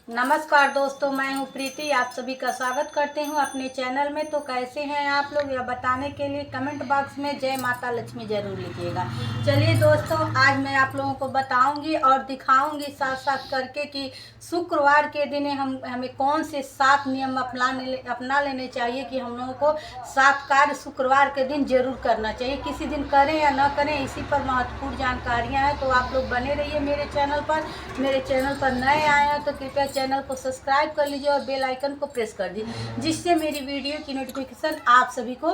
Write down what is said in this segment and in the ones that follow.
नमस्कार दोस्तों, मैं हूं प्रीति। आप सभी का स्वागत करते हूं अपने चैनल में। तो कैसे हैं आप लोग, यह बताने के लिए कमेंट बॉक्स में जय माता लक्ष्मी ज़रूर लिखिएगा। चलिए दोस्तों, आज मैं आप लोगों को बताऊंगी और दिखाऊंगी साथ साथ करके कि शुक्रवार के दिन हमें कौन से 7 नियम अपना लेने चाहिए कि हम लोगों को 7 कार्य शुक्रवार के दिन जरूर करना चाहिए। किसी दिन करें या ना करें, इसी पर महत्वपूर्ण जानकारियाँ हैं। तो आप लोग बने रहिए मेरे चैनल पर। मेरे चैनल पर नए आए हैं तो कृपया चैनल को सब्सक्राइब कर लीजिए और बेल आइकन को प्रेस कर दीजिए, जिससे मेरी वीडियो की नोटिफिकेशन आप सभी को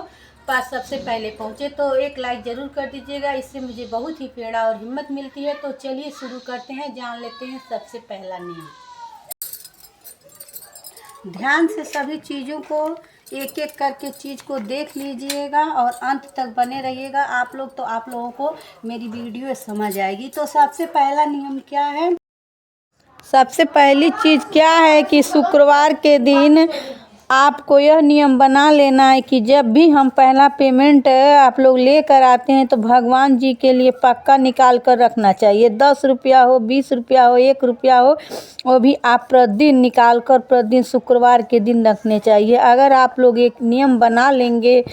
पास सबसे पहले पहुंचे। तो एक लाइक ज़रूर कर दीजिएगा, इससे मुझे बहुत ही प्रेरणा और हिम्मत मिलती है। तो चलिए शुरू करते हैं, जान लेते हैं सबसे पहला नियम। ध्यान से सभी चीज़ों को एक एक करके चीज़ को देख लीजिएगा और अंत तक बने रहिएगा आप लोग, तो आप लोगों को मेरी वीडियो समझ आएगी। तो सबसे पहला नियम क्या है? सबसे पहली चीज़ क्या है कि शुक्रवार के दिन आपको यह नियम बना लेना है कि जब भी हम पहला पेमेंट आप लोग लेकर आते हैं तो भगवान जी के लिए पक्का निकाल कर रखना चाहिए। 10 रुपया हो, 20 रुपया हो, 1 रुपया हो, वो भी आप प्रतिदिन निकाल कर प्रतिदिन शुक्रवार के दिन रखने चाहिए। अगर आप लोग एक नियम बना लेंगे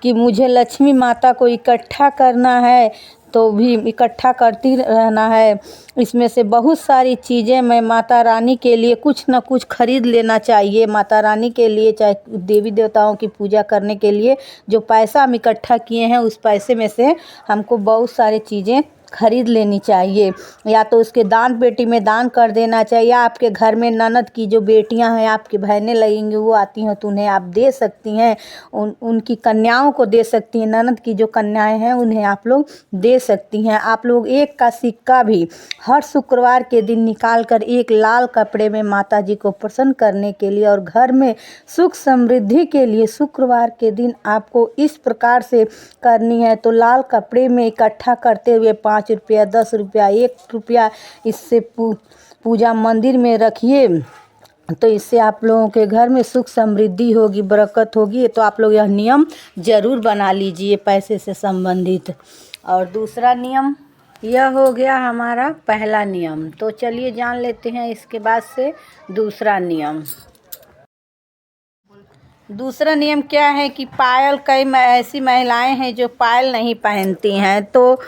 कि मुझे लक्ष्मी माता को इकट्ठा करना है, तो भी इकट्ठा करती रहना है। इसमें से बहुत सारी चीज़ें मैं माता रानी के लिए कुछ न कुछ खरीद लेना चाहिए। माता रानी के लिए, चाहे देवी देवताओं की पूजा करने के लिए जो पैसा हम इकट्ठा किए हैं, उस पैसे में से हमको बहुत सारी चीज़ें खरीद लेनी चाहिए। या तो उसके दान पेटी में दान कर देना चाहिए। आपके घर में ननद की जो बेटियां हैं, आपकी बहनें लगेंगी, वो आती हैं तो उन्हें आप दे सकती हैं। उनकी कन्याओं को दे सकती हैं। ननद की जो कन्याएं हैं उन्हें आप लोग दे सकती हैं। आप लोग 1 का सिक्का भी हर शुक्रवार के दिन निकाल कर एक लाल कपड़े में माता जी को प्रसन्न करने के लिए और घर में सुख समृद्धि के लिए शुक्रवार के दिन आपको इस प्रकार से करनी है। तो लाल कपड़े में इकट्ठा करते हुए 5 रुपया, 10 रुपया, 1 रुपया इससे पूजा मंदिर में रखिए। तो इससे आप लोगों के घर में सुख समृद्धि होगी, बरकत होगी। तो आप लोग यह नियम ज़रूर बना लीजिए पैसे से संबंधित। और दूसरा नियम यह हो गया हमारा पहला नियम। तो चलिए जान लेते हैं इसके बाद से दूसरा नियम। दूसरा नियम क्या है कि पायल, कई ऐसी महिलाएं हैं जो पायल नहीं पहनती हैं। तो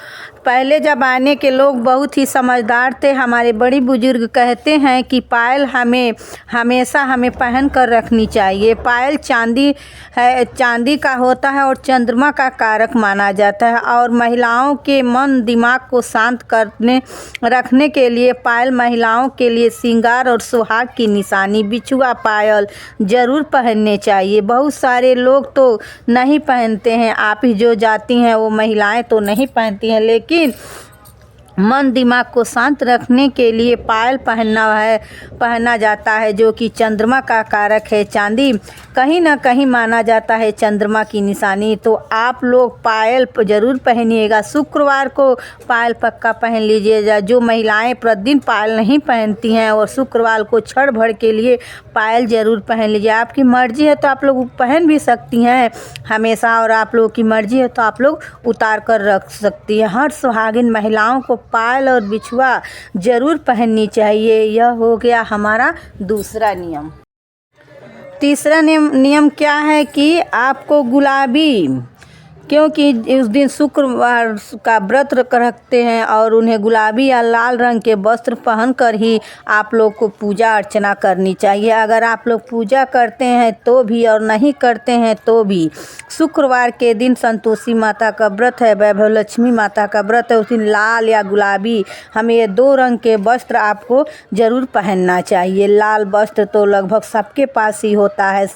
पहले ज़माने के लोग बहुत ही समझदार थे। हमारे बड़ी बुजुर्ग कहते हैं कि पायल हमेशा हमें पहन कर रखनी चाहिए। पायल चांदी का होता है और चंद्रमा का कारक माना जाता है। और महिलाओं के मन दिमाग को शांत रखने के लिए पायल महिलाओं के लिए श्रृंगार और सुहाग की निशानी बिछुआ पायल ज़रूर पहनने चाहिए। बहुत सारे लोग तो नहीं पहनते हैं। आप ही जो जाती हैं वो महिलाएं तो नहीं पहनती हैं, लेकिन मन दिमाग को शांत रखने के लिए पायल पहना जाता है, जो कि चंद्रमा का कारक है। चांदी कहीं ना कहीं माना जाता है चंद्रमा की निशानी। तो आप लोग पायल ज़रूर पहनिएगा। शुक्रवार को पायल पक्का पहन लीजिएगा। जो महिलाएं प्रतिदिन पायल नहीं पहनती हैं और शुक्रवार को क्षण भर के लिए पायल ज़रूर पहन लीजिए। आपकी मर्ज़ी है तो आप लोग पहन भी सकती हैं हमेशा, और आप लोगों की मर्ज़ी है तो आप लोग उतार कर रख सकती हैं। हर सुहागिन महिलाओं को पायल और बिछुआ ज़रूर पहननी चाहिए। यह हो गया हमारा दूसरा नियम। तीसरा नियम क्या है कि आपको गुलाबी, क्योंकि उस दिन शुक्रवार का व्रत रखते हैं और उन्हें गुलाबी या लाल रंग के वस्त्र पहनकर ही आप लोग को पूजा अर्चना करनी चाहिए। अगर आप लोग पूजा करते हैं तो भी और नहीं करते हैं तो भी, शुक्रवार के दिन संतोषी माता का व्रत है, वैभव लक्ष्मी माता का व्रत है। उस दिन लाल या गुलाबी, हमें ये 2 रंग के वस्त्र आपको ज़रूर पहनना चाहिए। लाल वस्त्र तो लगभग सबके पास ही होता है।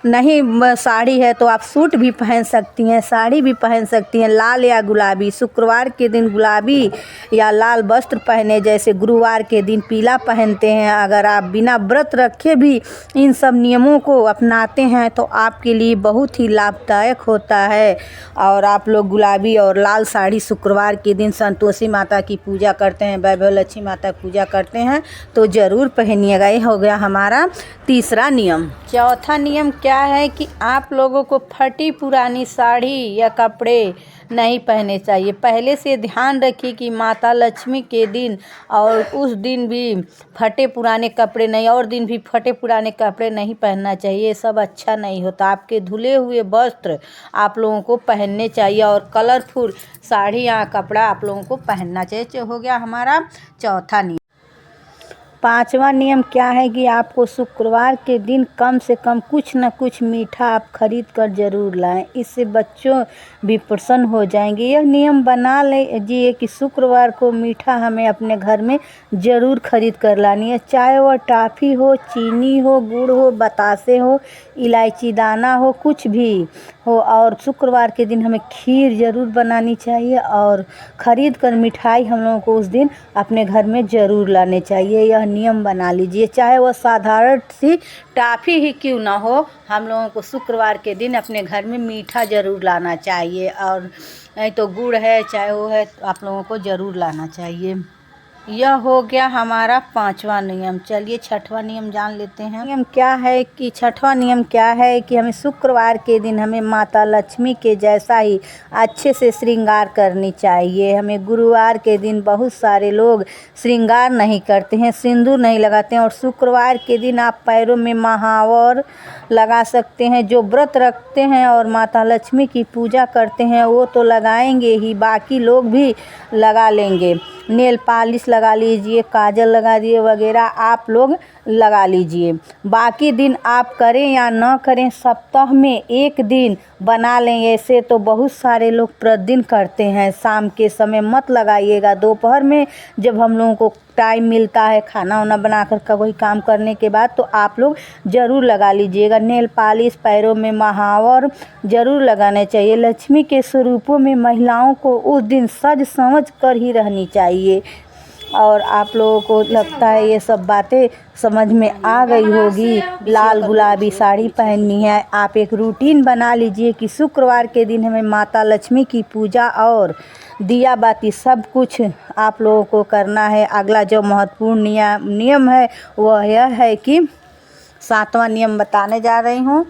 नहीं साड़ी है तो आप सूट भी पहन सकती हैं, साड़ी भी पहन सकती हैं, लाल या गुलाबी। शुक्रवार के दिन गुलाबी या लाल वस्त्र पहने, जैसे गुरुवार के दिन पीला पहनते हैं। अगर आप बिना व्रत रखे भी इन सब नियमों को अपनाते हैं तो आपके लिए बहुत ही लाभदायक होता है। और आप लोग गुलाबी और लाल साड़ी शुक्रवार के दिन संतोषी माता की पूजा करते हैं, वैभव लक्ष्मी माता की पूजा करते हैं, तो ज़रूर पहनिएगा। ये हो गया हमारा तीसरा नियम। चौथा नियम क्या है कि आप लोगों को फटी पुरानी साड़ी या कपड़े नहीं पहनने चाहिए। पहले से ध्यान रखिए कि माता लक्ष्मी के दिन और उस दिन भी फटे पुराने कपड़े नहीं, और दिन भी फटे पुराने कपड़े नहीं पहनना चाहिए। ये सब अच्छा नहीं होता। आपके धुले हुए वस्त्र आप लोगों को पहनने चाहिए और कलरफुल साड़ी या कपड़ा आप लोगों को पहनना चाहिए। हो गया हमारा चौथा नियम। पांचवा नियम क्या है कि आपको शुक्रवार के दिन कम से कम कुछ न कुछ मीठा आप खरीद कर ज़रूर लाएं। इससे बच्चों भी प्रसन्न हो जाएंगे। यह नियम बना लीजिए कि शुक्रवार को मीठा हमें अपने घर में ज़रूर खरीद कर लानी है, चाहे वह टॉफ़ी हो, चीनी हो, गुड़ हो, बतासे हो, इलायची दाना हो, कुछ भी हो। और शुक्रवार के दिन हमें खीर ज़रूर बनानी चाहिए और ख़रीद कर मिठाई हम लोगों को उस दिन अपने घर में ज़रूर लाने चाहिए। यह नियम बना लीजिए, चाहे वह साधारण सी टॉफ़ी ही क्यों ना हो, हम लोगों को शुक्रवार के दिन अपने घर में मीठा ज़रूर लाना चाहिए। और नहीं तो गुड़ है, चाहे वो है, तो आप लोगों को ज़रूर लाना चाहिए। यह हो गया हमारा पांचवा नियम। चलिए छठवां नियम जान लेते हैं। नियम क्या है कि छठवां नियम क्या है कि हमें शुक्रवार के दिन हमें माता लक्ष्मी के जैसा ही अच्छे से श्रृंगार करनी चाहिए। हमें गुरुवार के दिन बहुत सारे लोग श्रृंगार नहीं करते हैं, सिंदूर नहीं लगाते हैं, और शुक्रवार के दिन आप पैरों में महावर लगा सकते हैं। जो व्रत रखते हैं और माता लक्ष्मी की पूजा करते हैं वो तो लगाएंगे ही, बाकी लोग भी लगा लेंगे। नेल पॉलिश लगा लीजिए, काजल लगा दिए वगैरह आप लोग लगा लीजिए। बाकी दिन आप करें या न करें, सप्ताह में एक दिन बना लें। ऐसे तो बहुत सारे लोग प्रतिदिन करते हैं। शाम के समय मत लगाइएगा, दोपहर में जब हम लोगों को टाइम मिलता है खाना वाना बनाकर का कोई काम करने के बाद, तो आप लोग ज़रूर लगा लीजिएगा। नेल पॉलिश, पैरों में महावर ज़रूर लगाने चाहिए। लक्ष्मी के स्वरूपों में महिलाओं को उस दिन सज संवज कर ही रहनी चाहिए। और आप लोगों को लगता है ये सब बातें समझ में आ गई होगी। लाल गुलाबी साड़ी पहननी है। आप एक रूटीन बना लीजिए कि शुक्रवार के दिन हमें माता लक्ष्मी की पूजा और दिया बाती सब कुछ आप लोगों को करना है। अगला जो महत्वपूर्ण नियम है वह यह है कि सातवां नियम बताने जा रही हूँ।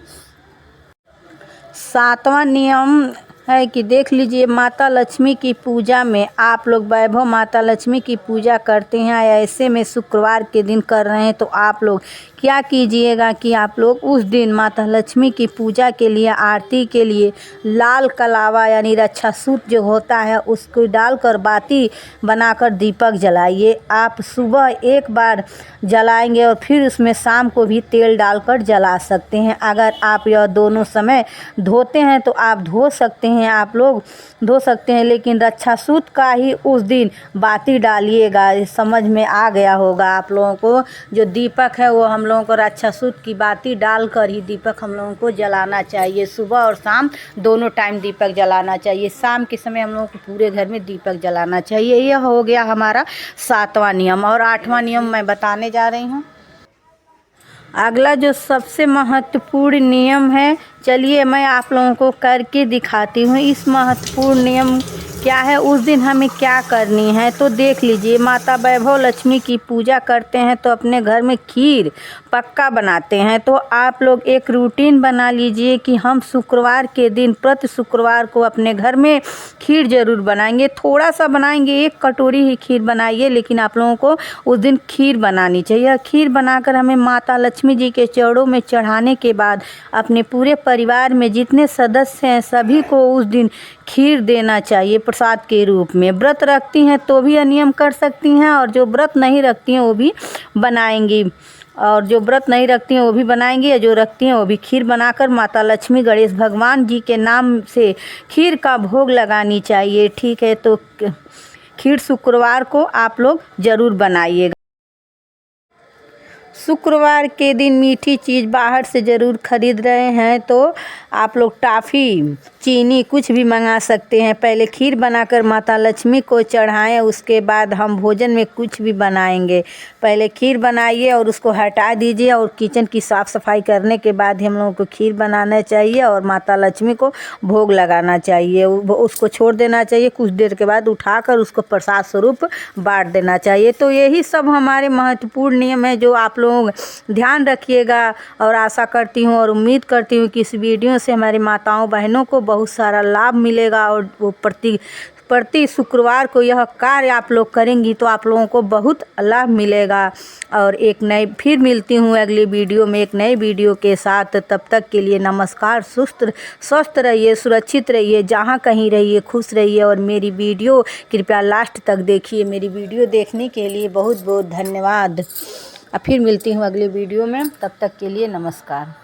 सातवां नियम है कि देख लीजिए, माता लक्ष्मी की पूजा में आप लोग वैभव माता लक्ष्मी की पूजा करते हैं, ऐसे में शुक्रवार के दिन कर रहे हैं, तो आप लोग क्या कीजिएगा कि आप लोग उस दिन माता लक्ष्मी की पूजा के लिए, आरती के लिए लाल कलावा यानी रक्षा सूत जो होता है उसको डालकर बाती बनाकर दीपक जलाइए। आप सुबह एक बार जलाएंगे और फिर उसमें शाम को भी तेल डालकर जला सकते हैं। अगर आप यह दोनों समय धोते हैं तो आप धो सकते हैं, आप लोग धो सकते हैं, लेकिन रक्षा सूत का ही उस दिन बाती डालिएगा। समझ में आ गया होगा आप लोगों को। जो दीपक है वो हम लोगों को रक्षा सूत की बाती डालकर ही दीपक हम लोगों को जलाना चाहिए। सुबह और शाम दोनों टाइम दीपक जलाना चाहिए। शाम के समय हम लोगों को पूरे घर में दीपक जलाना चाहिए। यह हो गया हमारा सातवां नियम। और आठवां नियम मैं बताने जा रही हूँ। अगला जो सबसे महत्वपूर्ण नियम है, चलिए मैं आप लोगों को करके दिखाती हूँ। इस महत्वपूर्ण नियम क्या है, उस दिन हमें क्या करनी है, तो देख लीजिए। माता वैभव लक्ष्मी की पूजा करते हैं तो अपने घर में खीर पक्का बनाते हैं। तो आप लोग एक रूटीन बना लीजिए कि हम शुक्रवार के दिन प्रति शुक्रवार को अपने घर में खीर ज़रूर बनाएंगे। थोड़ा सा बनाएंगे, 1 कटोरी ही खीर बनाइए, लेकिन आप लोगों को उस दिन खीर बनानी चाहिए। खीर बनाकर हमें माता लक्ष्मी जी के चरणों में चढ़ाने के बाद अपने पूरे परिवार में जितने सदस्य हैं सभी को उस दिन खीर देना चाहिए प्रसाद के रूप में। व्रत रखती हैं तो भी यह नियम कर सकती हैं, और जो व्रत नहीं रखती हैं वो भी बनाएंगी। और जो व्रत नहीं रखती हैं वो भी बनाएंगी, या जो रखती हैं वो भी खीर बनाकर माता लक्ष्मी गणेश भगवान जी के नाम से खीर का भोग लगानी चाहिए। ठीक है, तो खीर शुक्रवार को आप लोग ज़रूर बनाइएगा। शुक्रवार के दिन मीठी चीज़ बाहर से ज़रूर ख़रीद रहे हैं तो आप लोग टॉफ़ी, चीनी कुछ भी मंगा सकते हैं। पहले खीर बनाकर माता लक्ष्मी को चढ़ाएं, उसके बाद हम भोजन में कुछ भी बनाएंगे। पहले खीर बनाइए और उसको हटा दीजिए, और किचन की साफ़ सफाई करने के बाद ही हम लोगों को खीर बनाना चाहिए और माता लक्ष्मी को भोग लगाना चाहिए। उसको छोड़ देना चाहिए, कुछ देर के बाद उठाकर उसको प्रसाद स्वरूप बांट देना चाहिए। तो यही सब हमारे महत्वपूर्ण नियम है जो आप लोग ध्यान रखिएगा। और आशा करती हूँ और उम्मीद करती हूँ कि इस वीडियो से हमारी माताओं बहनों को बहुत सारा लाभ मिलेगा और वो प्रति शुक्रवार को यह कार्य आप लोग करेंगी तो आप लोगों को बहुत लाभ मिलेगा। और एक नई फिर मिलती हूँ अगली वीडियो में एक नई वीडियो के साथ। तब तक के लिए नमस्कार। स्वस्थ रहिए, सुरक्षित रहिए, जहाँ कहीं रहिए खुश रहिए और मेरी वीडियो कृपया लास्ट तक देखिए। मेरी वीडियो देखने के लिए बहुत बहुत धन्यवाद। फिर मिलती हूँ अगली वीडियो में, तब तक के लिए नमस्कार।